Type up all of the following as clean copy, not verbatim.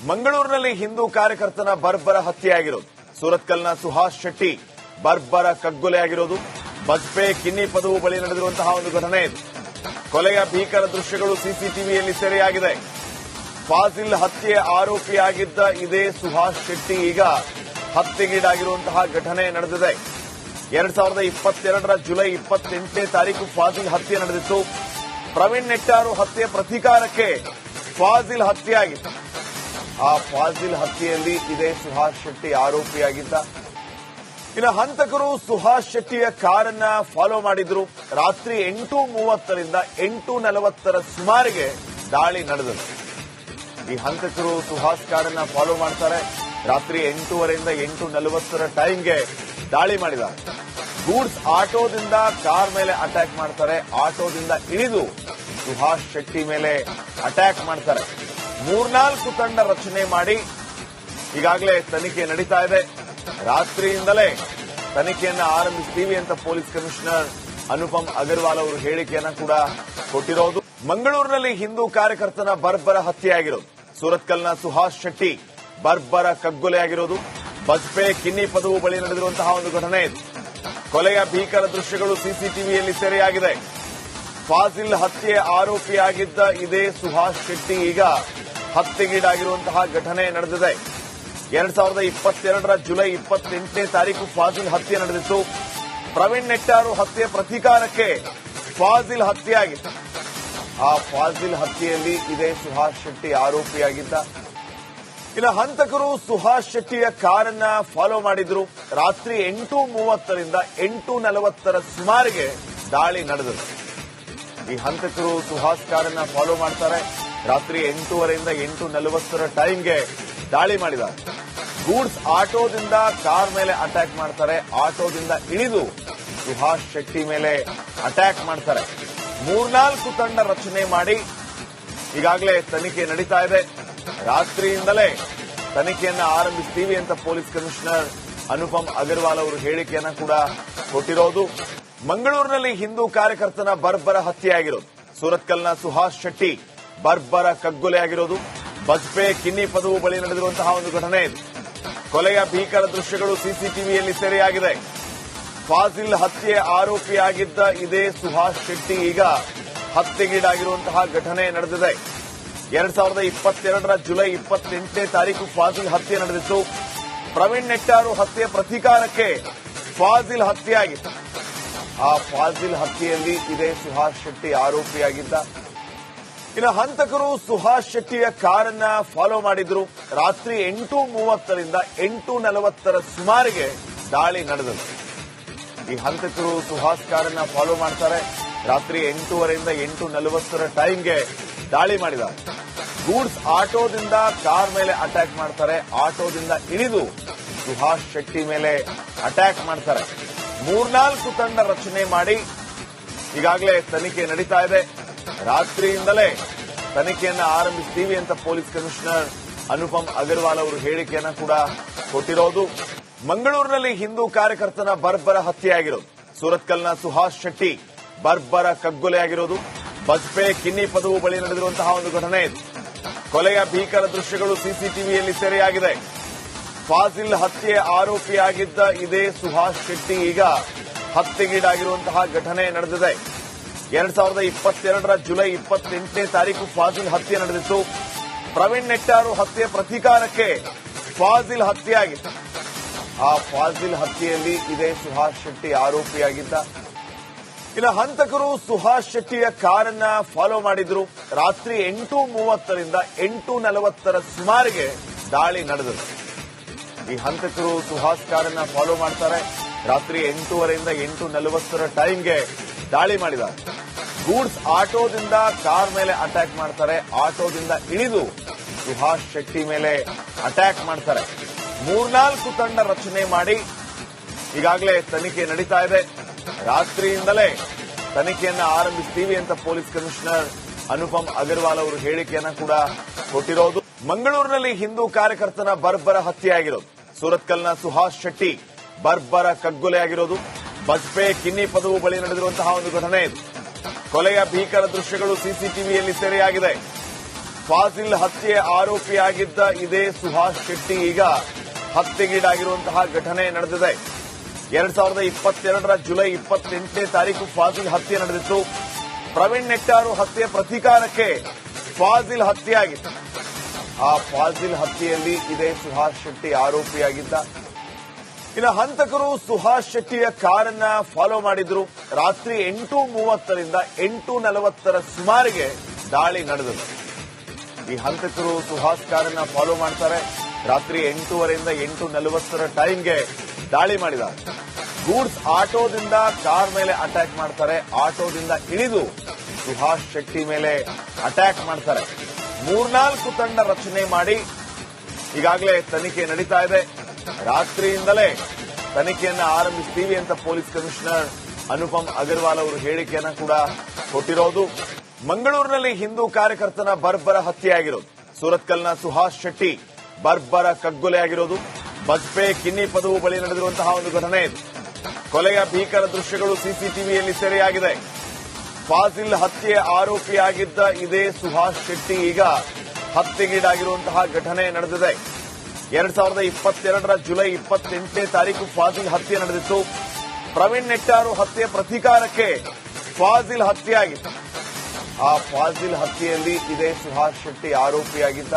ಮಂಗಳೂರಿನಲ್ಲಿ ಹಿಂದೂ ಕಾರ್ಯಕರ್ತನ ಬರ್ಬರ ಹತ್ಯೆಯಾಗಿರೋದು. ಸೂರತ್ಕಲ್ನ ಸುಹಾಸ್ ಶೆಟ್ಟಿ ಬರ್ಬರ ಕಗ್ಗೊಲೆಯಾಗಿರೋದು. ಬಜ್ಪೆ ಕಿನ್ನಿ ಪದವು ಬಳಿ ನಡೆದಿರುವಂತಹ ಒಂದು ಘಟನೆ ಇದು. ಕೊಲೆಯ ಭೀಕರ ದೃಶ್ಯಗಳು ಸಿಸಿಟಿವಿಯಲ್ಲಿ ಸೆರೆಯಾಗಿದೆ. ಫಾಜಿಲ್ ಹತ್ಯೆ ಆರೋಪಿಯಾಗಿದ್ದ ಇದೇ ಸುಹಾಸ್ ಶೆಟ್ಟಿ ಈಗ ಹತ್ಯೆಗೀಡಾಗಿರುವಂತಹ ಘಟನೆ ನಡೆದಿದೆ. 2022ರ ಜುಲೈ 28ನೇ ತಾರೀಕು ಫಾಜಿಲ್ ಹತ್ಯೆ ನಡೆದಿತ್ತು. ಪ್ರವೀಣ್ ನೆಟ್ಟಾರು ಹತ್ಯೆ ಪ್ರತೀಕಾರಕ್ಕೆ ಫಾಜಿಲ್ ಹತ್ಯೆಯಾಗಿತ್ತು. ಆ ಫಾಜಿಲ್ ಹತ್ಯೆಯಲ್ಲಿ ಇದೇ ಸುಹಾಸ್ ಶೆಟ್ಟಿ ಆರೋಪಿಯಾಗಿದ್ದ. ಇನ್ನು ಹಂತಕರು ಸುಹಾಸ್ ಶೆಟ್ಟಿಯ ಕಾರನ್ನ ಫಾಲೋ ಮಾಡಿದ್ರು. ರಾತ್ರಿ 8:30ರಿಂದ 8:40 ಸುಮಾರಿಗೆ ದಾಳಿ ನಡೆದರು. ಈ ಹಂತಕರು ಸುಹಾಸ್ ಕಾರನ್ನ ಫಾಲೋ ಮಾಡ್ತಾರೆ. ರಾತ್ರಿ 8:30ರಿಂದ 8:40 ಟೈಮ್ಗೆ ದಾಳಿ ಮಾಡಿದ್ದಾರೆ. ಗೂಡ್ಸ್ ಆಟೋದಿಂದ ಕಾರ್ ಮೇಲೆ ಅಟ್ಯಾಕ್ ಮಾಡ್ತಾರೆ. ಆಟೋದಿಂದ ಇಳಿದು ಸುಹಾಸ್ ಶೆಟ್ಟಿ ಮೇಲೆ ಅಟ್ಯಾಕ್ ಮಾಡ್ತಾರೆ. 3-4 ತಂಡ ರಚನೆ ಮಾಡಿ ಈಗಾಗಲೇ ತನಿಖೆ ನಡೀತಾ ಇದೆ. ರಾತ್ರಿಯಿಂದಲೇ ತನಿಖೆಯನ್ನ ಆರಂಭಿಸ್ತೀವಿ ಅಂತ ಪೊಲೀಸ್ ಕಮಿಷನರ್ ಅನುಪಮ್ ಅಗರ್ವಾಲ್ ಅವರು ಹೇಳಿಕೆಯನ್ನ ಕೂಡ ಕೊಟ್ಟಿರೋದು. ಮಂಗಳೂರಿನಲ್ಲಿ ಹಿಂದೂ ಕಾರ್ಯಕರ್ತನ ಬರ್ಬರ ಹತ್ಯೆಯಾಗಿರೋದು. ಸೂರತ್ಕಲ್ನ ಸುಹಾಸ್ ಶೆಟ್ಟಿ ಬರ್ಬರ ಕಗ್ಗೊಲೆಯಾಗಿರೋದು. ಬಜ್ಪೆ ಕಿನ್ನಿ ಪದವು ಬಳಿ ನಡೆದಿರುವಂತಹ ಒಂದು ಘಟನೆ ಇದು. ಕೊಲೆಯ ಭೀಕರ ದೃಶ್ಯಗಳು ಸಿಸಿಟಿವಿಯಲ್ಲಿ ಸೆರೆಯಾಗಿದೆ. ಫಾಜಿಲ್ ಹತ್ಯೆ ಆರೋಪಿಯಾಗಿದ್ದ ಇದೇ ಸುಹಾಸ್ ಶೆಟ್ಟಿ ಈಗ ಹತ್ಯೆಗೀಡಾಗಿರುವಂತಹ ಘಟನೆ ನಡೆದಿದೆ. 2022ರ ಜುಲೈ 28ನೇ ತಾರೀಕು ಫಾಜಿಲ್ ಹತ್ಯೆ ನಡೆದಿತ್ತು. ಪ್ರವೀಣ್ ನೆಟ್ಟಾರು ಹತ್ಯೆ ಪ್ರತೀಕಾರಕ್ಕೆ ಫಾಜಿಲ್ ಹತ್ಯೆಯಾಗಿತ್ತು. ಆ ಫಾಜಿಲ್ ಹತ್ಯೆಯಲ್ಲಿ ಇದೇ ಸುಹಾಸ್ ಶೆಟ್ಟಿ ಆರೋಪಿಯಾಗಿದ್ದ. ಇನ್ನು ಹಂತಕರು ಸುಹಾಸ್ ಶೆಟ್ಟಿಯ ಕಾರನ್ನ ಫಾಲೋ ಮಾಡಿದ್ರು. ರಾತ್ರಿ 8:30ರಿಂದ 8:40 ಸುಮಾರಿಗೆ ದಾಳಿ ನಡೆದರು. ಈ ಹಂತಕರು ಸುಹಾಸ್ ಕಾರನ್ನ ಫಾಲೋ ಮಾಡ್ತಾರೆ. ರಾತ್ರಿ 8:30ರಿಂದ 8:40 ಟೈಮ್ಗೆ ದಾಳಿ ಮಾಡಿದ್ದಾರೆ. ಗೂಡ್ಸ್ ಆಟೋದಿಂದ ಕಾರ್ ಮೇಲೆ ಅಟ್ಯಾಕ್ ಮಾಡ್ತಾರೆ. ಆಟೋದಿಂದ ಇಳಿದು ಸುಹಾಸ್ ಶೆಟ್ಟಿ ಮೇಲೆ ಅಟ್ಯಾಕ್ ಮಾಡ್ತಾರೆ. 3-4 ತಂಡ ರಚನೆ ಮಾಡಿ ಈಗಾಗಲೇ ತನಿಖೆ ನಡೀತಾ ಇದೆ. ರಾತ್ರಿಯಿಂದಲೇ ತನಿಖೆಯನ್ನ ಆರಂಭಿಸ್ತೀವಿ ಅಂತ ಪೊಲೀಸ್ ಕಮಿಷನರ್ ಅನುಪಮ್ ಅಗರ್ವಾಲ್ ಅವರು ಹೇಳಿಕೆಯನ್ನ ಕೂಡ ಕೊಟ್ಟಿರೋದು. ಮಂಗಳೂರಿನಲ್ಲಿ ಹಿಂದೂ ಕಾರ್ಯಕರ್ತನ ಬರ್ಬರ ಹತ್ಯೆಯಾಗಿರೋದು. ಸೂರತ್ಕಲ್ನ ಸುಹಾಸ್ ಶೆಟ್ಟಿ ಬರ್ಬರ ಕಗ್ಗೊಲೆಯಾಗಿರೋದು. ಬಜ್ಪೆ ಕಿನ್ನಿ ಪದವು ಬಳಿ ನಡೆದಿರುವಂತಹ ಒಂದು ಘಟನೆ ಇದು. ಕೊಲೆಯ ಭೀಕರ ದೃಶ್ಯಗಳು ಸಿಸಿಟಿವಿಯಲ್ಲಿ ಸೆರೆಯಾಗಿದೆ. ಫಾಜಿಲ್ ಹತ್ಯೆ ಆರೋಪಿಯಾಗಿದ್ದ ಇದೇ ಸುಹಾಸ್ ಶೆಟ್ಟಿ ಈಗ ಹತ್ಯೆಗೀಡಾಗಿರುವಂತಹ ಘಟನೆ ನಡೆದಿದೆ. 2022ರ ಜುಲೈ 28ನೇ ತಾರೀಕು ಫಾಜಿಲ್ ಹತ್ಯೆ ನಡೆದಿತ್ತು. ಪ್ರವೀಣ್ ನೆಟ್ಟಾರು ಹತ್ಯೆ ಪ್ರತೀಕಾರಕ್ಕೆ ಫಾಜಿಲ್ ಹತ್ಯೆಯಾಗಿತ್ತು. ಆ ಫಾಜಿಲ್ ಹತ್ಯೆಯಲ್ಲಿ ಇದೇ ಸುಹಾಸ್ ಶೆಟ್ಟಿ ಆರೋಪಿಯಾಗಿದ್ದ. ಇನ್ನು ಹಂತಕರು ಸುಹಾಸ್ ಶೆಟ್ಟಿಯ ಕಾರನ್ನ ಫಾಲೋ ಮಾಡಿದ್ರು. ರಾತ್ರಿ 8:30ರಿಂದ 8:40 ಸುಮಾರಿಗೆ ದಾಳಿ ನಡೆದರು. ಈ ಹಂತಕರು ಸುಹಾಸ್ ಕಾರನ್ನ ಫಾಲೋ ಮಾಡ್ತಾರೆ. ರಾತ್ರಿ 8:30ರಿಂದ 8:40 ಟೈಮ್ಗೆ ದಾಳಿ ಮಾಡಿದ್ದಾರೆ. ಗೂಡ್ಸ್ ಆಟೋದಿಂದ ಕಾರ್ ಮೇಲೆ ಅಟ್ಯಾಕ್ ಮಾಡ್ತಾರೆ. ಆಟೋದಿಂದ ಇಳಿದು ಸುಹಾಸ್ ಶೆಟ್ಟಿ ಮೇಲೆ ಅಟ್ಯಾಕ್ ಮಾಡ್ತಾರೆ. 3-4 ತಂಡ ರಚನೆ ಮಾಡಿ ಈಗಾಗಲೇ ತನಿಖೆ ನಡೀತಾ ಇದೆ. ರಾತ್ರಿಯಿಂದಲೇ ತನಿಖೆಯನ್ನ ಆರಂಭಿಸ್ತೀವಿ ಅಂತ ಪೊಲೀಸ್ ಕಮಿಷನರ್ ಅನುಪಮ್ ಅಗರ್ವಾಲ್ ಅವರು ಹೇಳಿಕೆಯನ್ನ ಕೂಡ ಕೊಟ್ಟಿರೋದು. ಮಂಗಳೂರಿನಲ್ಲಿ ಹಿಂದೂ ಕಾರ್ಯಕರ್ತನ ಬರ್ಬರ ಹತ್ಯೆಯಾಗಿರೋದು. ಸೂರತ್ಕಲ್ನ ಸುಹಾಸ್ ಶೆಟ್ಟಿ ಬರ್ಬರ ಕಗ್ಗೊಲೆಯಾಗಿರೋದು. ಬಜ್ಪೆ ಕಿನ್ನಿ ಪದವು ಬಳಿ ನಡೆದಿರುವಂತಹ ಒಂದು ಘಟನೆ ಇದು. ಕೊಲೆಯ ಭೀಕರ ದೃಶ್ಯಗಳು ಸಿಸಿಟಿವಿಯಲ್ಲಿ ಸೆರೆಯಾಗಿದೆ. ಫಾಜಿಲ್ ಹತ್ಯೆ ಆರೋಪಿಯಾಗಿದ್ದ ಇದೇ ಸುಹಾಸ್ ಶೆಟ್ಟಿ ಈಗ ಹತ್ಯೆಗೀಡಾಗಿರುವಂತಹ ಘಟನೆ ನಡೆದಿದೆ. 2022ರ ಜುಲೈ 28ನೇ ತಾರೀಕು ಫಾಜಿಲ್ ಹತ್ಯೆ ನಡೆದಿತ್ತು. ಪ್ರವೀಣ್ ನೆಟ್ಟಾರು ಹತ್ಯೆ ಪ್ರತೀಕಾರಕ್ಕೆ ಫಾಜಿಲ್ ಹತ್ಯೆಯಾಗಿತ್ತು. ಆ ಫಾಜಿಲ್ ಹತ್ಯೆಯಲ್ಲಿ ಇದೇ ಸುಹಾಸ್ ಶೆಟ್ಟಿ ಆರೋಪಿಯಾಗಿದ್ದ. ಇನ್ನು ಹಂತಕರು ಸುಹಾಸ್ ಶೆಟ್ಟಿಯ ಕಾರನ್ನ ಫಾಲೋ ಮಾಡಿದ್ರು. ರಾತ್ರಿ 8:30ರಿಂದ 8:40 ಸುಮಾರಿಗೆ ದಾಳಿ ನಡೆದರು. ಈ ಹಂತಕರು ಸುಹಾಸ್ ಕಾರನ್ನ ಫಾಲೋ ಮಾಡ್ತಾರೆ. ರಾತ್ರಿ 8:30ರಿಂದ 8:40 ಟೈಮ್ಗೆ ದಾಳಿ ಮಾಡಿದ್ದಾರೆ. ಗೂಡ್ಸ್ ಆಟೋದಿಂದ ಕಾರ್ ಮೇಲೆ ಅಟ್ಯಾಕ್ ಮಾಡ್ತಾರೆ. ಆಟೋದಿಂದ ಇಳಿದು ಸುಹಾಸ್ ಶೆಟ್ಟಿ ಮೇಲೆ ಅಟ್ಯಾಕ್ ಮಾಡ್ತಾರೆ. 3-4 ತಂಡ ರಚನೆ ಮಾಡಿ ಈಗಾಗಲೇ ತನಿಖೆ ನಡೀತಾ ಇದೆ. ರಾತ್ರಿಯಿಂದಲೇ ತನಿಖೆಯನ್ನ ಆರಂಭಿಸ್ತೀವಿ ಅಂತ ಪೊಲೀಸ್ ಕಮಿಷನರ್ ಅನುಪಮ್ ಅಗರ್ವಾಲ್ ಅವರು ಹೇಳಿಕೆಯನ್ನ ಕೂಡ ಕೊಟ್ಟಿರೋದು. ಮಂಗಳೂರಿನಲ್ಲಿ ಹಿಂದೂ ಕಾರ್ಯಕರ್ತನ ಬರ್ಬರ ಹತ್ಯೆಯಾಗಿರೋದು. ಸೂರತ್ಕಲ್ನ ಸುಹಾಸ್ ಶೆಟ್ಟಿ ಬರ್ಬರ ಕಗ್ಗೊಲೆಯಾಗಿರೋದು. ಬಜ್ಪೆ ಕಿನ್ನಿ ಪದವು ಬಳಿ ನಡೆದಿರುವಂತಹ ಒಂದು ಘಟನೆ ಇದು. ಕೊಲೆಯ ಭೀಕರ ದೃಶ್ಯಗಳು ಸಿಸಿಟಿವಿಯಲ್ಲಿ ಸೆರೆಯಾಗಿದೆ. ಫಾಜಿಲ್ ಹತ್ಯೆ ಆರೋಪಿಯಾಗಿದ್ದ ಇದೇ ಸುಹಾಸ್ ಶೆಟ್ಟಿ ಈಗ ಹತ್ಯೆಗೀಡಾಗಿರುವಂತಹ ಘಟನೆ ನಡೆದಿದೆ. 2022ರ ಜುಲೈ 28ನೇ ತಾರೀಕು ಫಾಜಿಲ್ ಹತ್ಯೆ ನಡೆದಿತ್ತು. ಪ್ರವೀಣ್ ನೆಟ್ಟಾರು ಹತ್ಯೆ ಪ್ರತೀಕಾರಕ್ಕೆ ಫಾಜಿಲ್ ಹತ್ಯೆಯಾಗಿತ್ತು. ಆ ಫಾಜಿಲ್ ಹತ್ಯೆಯಲ್ಲಿ ಇದೇ ಸುಹಾಸ್ ಶೆಟ್ಟಿ ಆರೋಪಿಯಾಗಿದ್ದ. ಇನ್ನು ಹಂತಕರು ಸುಹಾಸ್ ಶೆಟ್ಟಿಯ ಕಾರನ್ನ ಫಾಲೋ ಮಾಡಿದ್ರು. ರಾತ್ರಿ 8:30ರಿಂದ 8:40 ಸುಮಾರಿಗೆ ದಾಳಿ ನಡೆದಿದೆ. ಈ ಹಂತಕರು ಸುಹಾಸ್ ಕಾರನ್ನ ಫಾಲೋ ಮಾಡ್ತಾರೆ. ರಾತ್ರಿ 8:30ರಿಂದ 8:40 ಟೈಮ್ಗೆ ದಾಳಿ ಮಾಡಿದ್ದಾರೆ. ಗೂಡ್ಸ್ ಆಟೋದಿಂದ ಕಾರ್ ಮೇಲೆ ಅಟ್ಯಾಕ್ ಮಾಡ್ತಾರೆ. ಆಟೋದಿಂದ ಇಳಿದು ಸುಹಾಸ್ ಶೆಟ್ಟಿ ಮೇಲೆ ಅಟ್ಯಾಕ್ ಮಾಡ್ತಾರೆ. 3-4 ತಂಡ ರಚನೆ ಮಾಡಿ ಈಗಾಗಲೇ ತನಿಖೆ ನಡೀತಾ ಇದೆ. ರಾತ್ರಿಯಿಂದಲೇ ತನಿಖೆಯನ್ನ ಆರಂಭಿಸ್ತೀವಿ ಅಂತ ಪೊಲೀಸ್ ಕಮಿಷನರ್ ಅನುಪಮ್ ಅಗರ್ವಾಲ್ ಅವರು ಹೇಳಿಕೆಯನ್ನ ಕೂಡ ಕೊಟ್ಟಿರೋದು. ಮಂಗಳೂರಿನಲ್ಲಿ ಹಿಂದೂ ಕಾರ್ಯಕರ್ತನ ಬರ್ಬರ ಹತ್ಯೆಯಾಗಿರೋದು. ಸೂರತ್ಕಲ್ನ ಸುಹಾಸ್ ಶೆಟ್ಟಿ ಬರ್ಬರ ಕಗ್ಗೊಲೆಯಾಗಿರೋದು. ಬಜ್ಪೆ ಕಿನ್ನಿ ಪದವು ಬಳಿ ನಡೆದಿರುವಂತಹ ಒಂದು ಘಟನೆ ಇದು. ಕೊಲೆಯ ಭೀಕರ ದೃಶ್ಯಗಳು ಸಿಸಿಟಿವಿಯಲ್ಲಿ ಸೆರೆಯಾಗಿದೆ. ಫಾಜಿಲ್ ಹತ್ಯೆ ಆರೋಪಿಯಾಗಿದ್ದ ಇದೇ ಸುಹಾಸ್ ಶೆಟ್ಟಿ ಈಗ ಹತ್ಯೆಗೀಡಾಗಿರುವಂತಹ ಘಟನೆ ನಡೆದಿದೆ. 2022ರ ಜುಲೈ 28ನೇ ತಾರೀಕು ಫಾಜಿಲ್ ಹತ್ಯೆ ನಡೆದಿತ್ತು. ಪ್ರವೀಣ್ ನೆಟ್ಟಾರು ಹತ್ಯೆ ಪ್ರತೀಕಾರಕ್ಕೆ ಫಾಜಿಲ್ ಹತ್ಯೆಯಾಗಿತ್ತು. ಆ ಫಾಜಿಲ್ ಹತ್ಯೆಯಲ್ಲಿ ಇದೇ ಸುಹಾಸ್ ಶೆಟ್ಟಿ ಆರೋಪಿಯಾಗಿದ್ದ.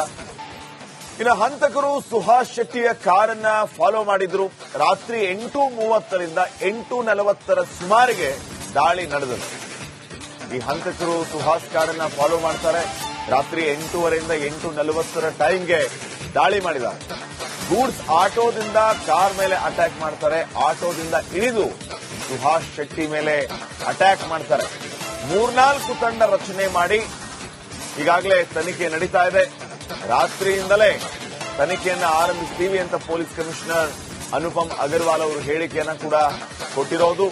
ಇನ್ನು ಹಂತಕರು ಸುಹಾಸ್ ಶೆಟ್ಟಿಯ ಕಾರನ್ನ ಫಾಲೋ ಮಾಡಿದ್ರು. ರಾತ್ರಿ 8:30ರಿಂದ 8:40 ಸುಮಾರಿಗೆ ದಾಳಿ ನಡೆದಿದೆ. ಈ ಹಂತಕರು ಸುಹಾಸ್ ಕಾರನ್ನ ಫಾಲೋ ಮಾಡ್ತಾರೆ. ರಾತ್ರಿ 8:30ರಿಂದ 8:40 ಟೈಮ್ಗೆ ದಾಳಿ ಮಾಡಿದ್ದಾರೆ. ಗೂಡ್ಸ್ ಆಟೋದಿಂದ ಕಾರ್ ಮೇಲೆ ಅಟ್ಯಾಕ್ ಮಾಡ್ತಾರೆ. ಆಟೋದಿಂದ ಇಳಿದು ಸುಹಾಸ್ ಶೆಟ್ಟಿ ಮೇಲೆ ಅಟ್ಯಾಕ್ ಮಾಡ್ತಾರೆ. 3-4 ತಂಡ ರಚನೆ ಮಾಡಿ ಈಗಾಗಲೇ ತನಿಖೆ ನಡೀತಾ ಇದೆ. ರಾತ್ರಿಯಿಂದಲೇ ತನಿಖೆಯನ್ನ ಆರಂಭಿಸ್ತೀವಿ ಅಂತ ಪೊಲೀಸ್ ಕಮಿಷನರ್ ಅನುಪಮ್ ಅಗರ್ವಾಲ್ ಅವರು ಹೇಳಿಕೆಯನ್ನ ಕೂಡ ಕೊಟ್ಟಿರೋದು.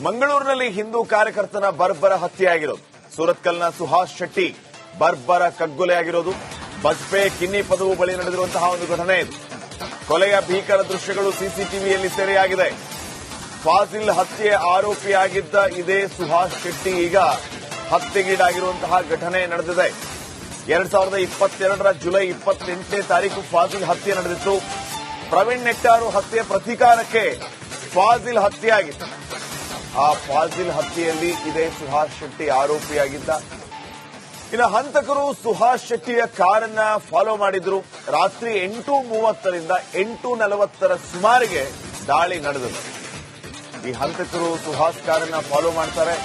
ಮಂಗಳೂರಿನಲ್ಲಿ ಹಿಂದೂ ಕಾರ್ಯಕರ್ತನ ಬರ್ಬರ ಹತ್ಯೆಯಾಗಿರೋದು. ಸೂರತ್ಕಲ್ನ ಸುಹಾಸ್ ಶೆಟ್ಟಿ ಬರ್ಬರ ಕಗ್ಗೊಲೆಯಾಗಿರೋದು. ಬಜ್ಪೆ ಕಿನ್ನಿ ಪದವು ಬಳಿ ನಡೆದಿರುವಂತಹ ಒಂದು ಘಟನೆ ಇದು. ಕೊಲೆಯ ಭೀಕರ ದೃಶ್ಯಗಳು ಸಿಸಿಟಿವಿಯಲ್ಲಿ ಸೆರೆಯಾಗಿದೆ. ಫಾಜಿಲ್ ಹತ್ಯೆ ಆರೋಪಿಯಾಗಿದ್ದ ಇದೇ ಸುಹಾಸ್ ಶೆಟ್ಟಿ ಈಗ ಹತ್ಯೆಗೀಡಾಗಿರುವಂತಹ ಘಟನೆ ನಡೆದಿದೆ. 2022ರ ಜುಲೈ 28ನೇ ತಾರೀಕು ಫಾಜಿಲ್ ಹತ್ಯೆ ನಡೆದಿತ್ತು. ಪ್ರವೀಣ್ ನೆಟ್ಟಾರು ಹತ್ಯೆ ಪ್ರತೀಕಾರಕ್ಕೆ ಫಾಜಿಲ್ ಹತ್ಯೆಯಾಗಿತ್ತು. ಆ ಫಾಜಿಲ್ ಹತ್ಯೆಯಲ್ಲಿ ಇದೇ ಸುಹಾಸ್ ಶೆಟ್ಟಿ ಆರೋಪಿಯಾಗಿದ್ದ. ಇನ್ನು ಹಂತಕರು ಸುಹಾಸ್ ಶೆಟ್ಟಿಯ ಕಾರನ್ನ ಫಾಲೋ ಮಾಡಿದ್ರು. ರಾತ್ರಿ 8:30ರಿಂದ 8:40 ಸುಮಾರಿಗೆ ದಾಳಿ ನಡೆದಿದೆ. ಈ ಹಂತಕರು ಸುಹಾಸ್ ಕಾರನ್ನ ಫಾಲೋ ಮಾಡ್ತಾರೆ.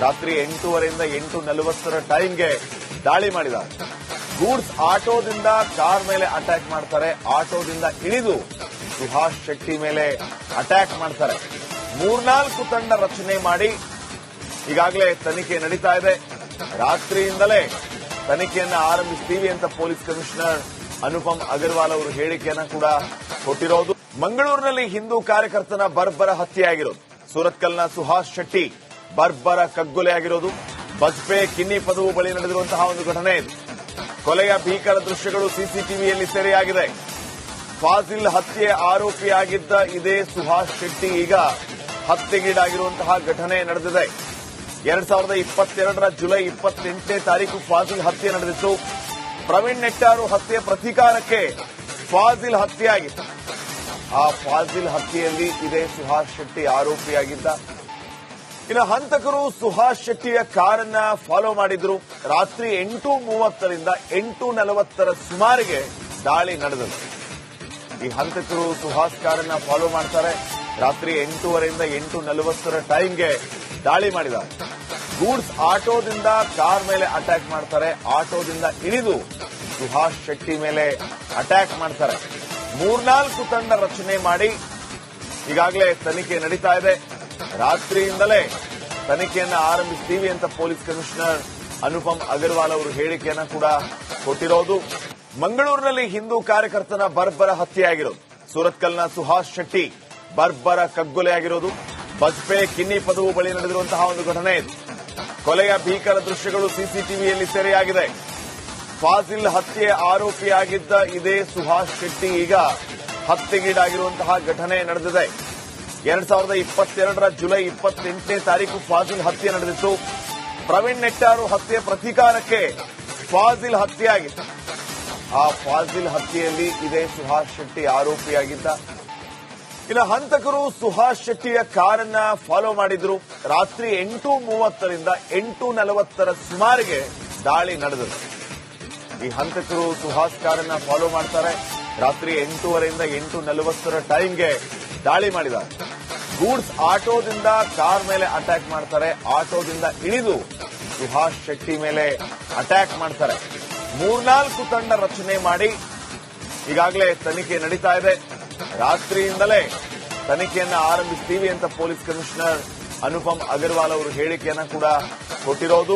ರಾತ್ರಿ 8:30ರಿಂದ 8:40 ಟೈಮ್ಗೆ ದಾಳಿ ಮಾಡಿದ್ದಾರೆ. ಗೂಡ್ಸ್ ಆಟೋದಿಂದ ಕಾರ್ ಮೇಲೆ ಅಟ್ಯಾಕ್ ಮಾಡ್ತಾರೆ. ಆಟೋದಿಂದ ಇಳಿದು ಸುಹಾಸ್ ಶೆಟ್ಟಿ ಮೇಲೆ ಅಟ್ಯಾಕ್ ಮಾಡ್ತಾರೆ. 3-4 ತಂಡ ರಚನೆ ಮಾಡಿ ಈಗಾಗಲೇ ತನಿಖೆ ನಡೀತಾ ಇದೆ. ರಾತ್ರಿಯಿಂದಲೇ ತನಿಖೆಯನ್ನ ಆರಂಭಿಸ್ತೀವಿ ಅಂತ ಪೊಲೀಸ್ ಕಮಿಷನರ್ ಅನುಪಮ್ ಅಗರ್ವಾಲ್ ಅವರು ಹೇಳಿಕೆಯನ್ನ ಕೂಡ ಕೊಟ್ಟಿರೋದು. ಮಂಗಳೂರಿನಲ್ಲಿ ಹಿಂದೂ ಕಾರ್ಯಕರ್ತನ ಬರ್ಬರ ಹತ್ಯೆಯಾಗಿರೋದು. ಸೂರತ್ಕಲ್ನ ಸುಹಾಸ್ ಶೆಟ್ಟಿ ಬರ್ಬರ ಕಗ್ಗೊಲೆಯಾಗಿರೋದು. ಬಜ್ಪೆ ಕಿನ್ನಿ ಪದವು ಬಳಿ ನಡೆದಿರುವಂತಹ ಒಂದು ಘಟನೆ ಇದು. ಕೊಲೆಯ ಭೀಕರ ದೃಶ್ಯಗಳು ಸಿಸಿಟಿವಿಯಲ್ಲಿ ಸೆರೆಯಾಗಿದೆ. ಫಾಜಿಲ್ ಹತ್ಯೆ ಆರೋಪಿಯಾಗಿದ್ದ ಇದೇ ಸುಹಾಸ್ ಶೆಟ್ಟಿ ಈಗ ಹತ್ಯೆಗೀಡಾಗಿರುವಂತಹ ಘಟನೆ ನಡೆದಿದೆ. 2022ರ ಜುಲೈ 28ನೇ ತಾರೀಕು ಫಾಜಿಲ್ ಹತ್ಯೆ ನಡೆದಿತ್ತು. ಪ್ರವೀಣ್ ನೆಟ್ಟಾರು ಹತ್ಯೆ ಪ್ರತೀಕಾರಕ್ಕೆ ಫಾಜಿಲ್ ಹತ್ಯೆಯಾಗಿತ್ತು. ಆ ಫಾಜಿಲ್ ಹತ್ಯೆಯಲ್ಲಿ ಇದೇ ಸುಹಾಸ್ ಶೆಟ್ಟಿ ಆರೋಪಿಯಾಗಿದ್ದ. ಇನ್ನು ಹಂತಕರು ಸುಹಾಸ್ ಶೆಟ್ಟಿಯ ಕಾರನ್ನ ಫಾಲೋ ಮಾಡಿದ್ರು. ರಾತ್ರಿ 8:30ರಿಂದ 8:40 ಸುಮಾರಿಗೆ ದಾಳಿ ನಡೆದಿದೆ. ಈ ಹಂತಕರು ಸುಹಾಸ್ ಕಾರನ್ನ ಫಾಲೋ ಮಾಡ್ತಾರೆ. ರಾತ್ರಿ 8:30ರಿಂದ 8:40 ಟೈಮ್ಗೆ ದಾಳಿ ಮಾಡಿದ್ದಾರೆ. ಗೂಡ್ಸ್ ಆಟೋದಿಂದ ಕಾರ್ ಮೇಲೆ ಅಟ್ಯಾಕ್ ಮಾಡ್ತಾರೆ. ಆಟೋದಿಂದ ಇಳಿದು ಸುಹಾಸ್ ಶೆಟ್ಟಿ ಮೇಲೆ ಅಟ್ಯಾಕ್ ಮಾಡ್ತಾರೆ. 3-4 ತಂಡ ರಚನೆ ಮಾಡಿ ಈಗಾಗಲೇ ತನಿಖೆ ನಡೀತಾ ಇದೆ. ರಾತ್ರಿಯಿಂದಲೇ ತನಿಖೆಯನ್ನ ಆರಂಭಿಸ್ತೀವಿ ಅಂತ ಪೊಲೀಸ್ ಕಮಿಷನರ್ ಅನುಪಮ್ ಅಗರ್ವಾಲ್ ಅವರು ಹೇಳಿಕೆಯನ್ನ ಕೂಡ ಕೊಟ್ಟಿರೋದು. ಮಂಗಳೂರಿನಲ್ಲಿ ಹಿಂದೂ ಕಾರ್ಯಕರ್ತನ ಬರ್ಬರ ಹತ್ಯೆಯಾಗಿರೋದು. ಸೂರತ್ಕಲ್ನ ಸುಹಾಸ್ ಶೆಟ್ಟಿ ಬರ್ಬರ ಕಗ್ಗೊಲೆಯಾಗಿರೋದು. ಬಜ್ಪೆ ಕಿನ್ನಿ ಪದವು ಬಳಿ ನಡೆದಿರುವಂತಹ ಒಂದು ಘಟನೆ ಇದು. ಕೊಲೆಯ ಭೀಕರ ದೃಶ್ಯಗಳು ಸಿಸಿಟಿವಿಯಲ್ಲಿ ಸೆರೆಯಾಗಿದೆ. ಫಾಜಿಲ್ ಹತ್ಯೆ ಆರೋಪಿಯಾಗಿದ್ದ ಇದೇ ಸುಹಾಸ್ ಶೆಟ್ಟಿ ಈಗ ಹತ್ಯೆಗೀಡಾಗಿರುವಂತಹ ಘಟನೆ ನಡೆದಿದೆ. 2022ರ ಜುಲೈ 28ನೇ ತಾರೀಕು ಫಾಜಿಲ್ ಹತ್ಯೆ ನಡೆದಿತ್ತು. ಪ್ರವೀಣ್ ನೆಟ್ಟಾರು ಹತ್ಯೆ ಪ್ರತೀಕಾರಕ್ಕೆ ಫಾಜಿಲ್ ಹತ್ಯೆ ಆಗಿತ್ತು. ಆ ಫಾಜಿಲ್ ಹತ್ಯೆಯಲ್ಲಿ ಇದೇ ಸುಹಾಸ್ ಶೆಟ್ಟಿ ಆರೋಪಿಯಾಗಿದ್ದ. ಇನ್ನು ಹಂತಕರು ಸುಹಾಸ್ ಶೆಟ್ಟಿಯ ಕಾರನ್ನ ಫಾಲೋ ಮಾಡಿದ್ರು. ರಾತ್ರಿ 8:30ರಿಂದ 8:40 ಸುಮಾರಿಗೆ ದಾಳಿ ನಡೆದರು. ಈ ಹಂತಕರು ಸುಹಾಸ್ ಕಾರನ್ನ ಫಾಲೋ ಮಾಡ್ತಾರೆ. ರಾತ್ರಿ 8:30ರಿಂದ 8:40 ಟೈಮ್ಗೆ ದಾಳಿ ಮಾಡಿದ್ದಾರೆ. ಗೂಡ್ಸ್ ಆಟೋದಿಂದ ಕಾರ್ ಮೇಲೆ ಅಟ್ಯಾಕ್ ಮಾಡ್ತಾರೆ. ಆಟೋದಿಂದ ಇಳಿದು ಸುಹಾಸ್ ಶೆಟ್ಟಿ ಮೇಲೆ ಅಟ್ಯಾಕ್ ಮಾಡ್ತಾರೆ. 3-4 ತಂಡ ರಚನೆ ಮಾಡಿ ಈಗಾಗಲೇ ತನಿಖೆ ನಡೀತಾ ಇದೆ. ರಾತ್ರಿಯಿಂದಲೇ ತನಿಖೆಯನ್ನ ಆರಂಭಿಸ್ತೀವಿ ಅಂತ ಪೊಲೀಸ್ ಕಮಿಷನರ್ ಅನುಪಮ್ ಅಗರ್ವಾಲ್ ಅವರು ಹೇಳಿಕೆಯನ್ನ ಕೂಡ ಕೊಟ್ಟಿರೋದು.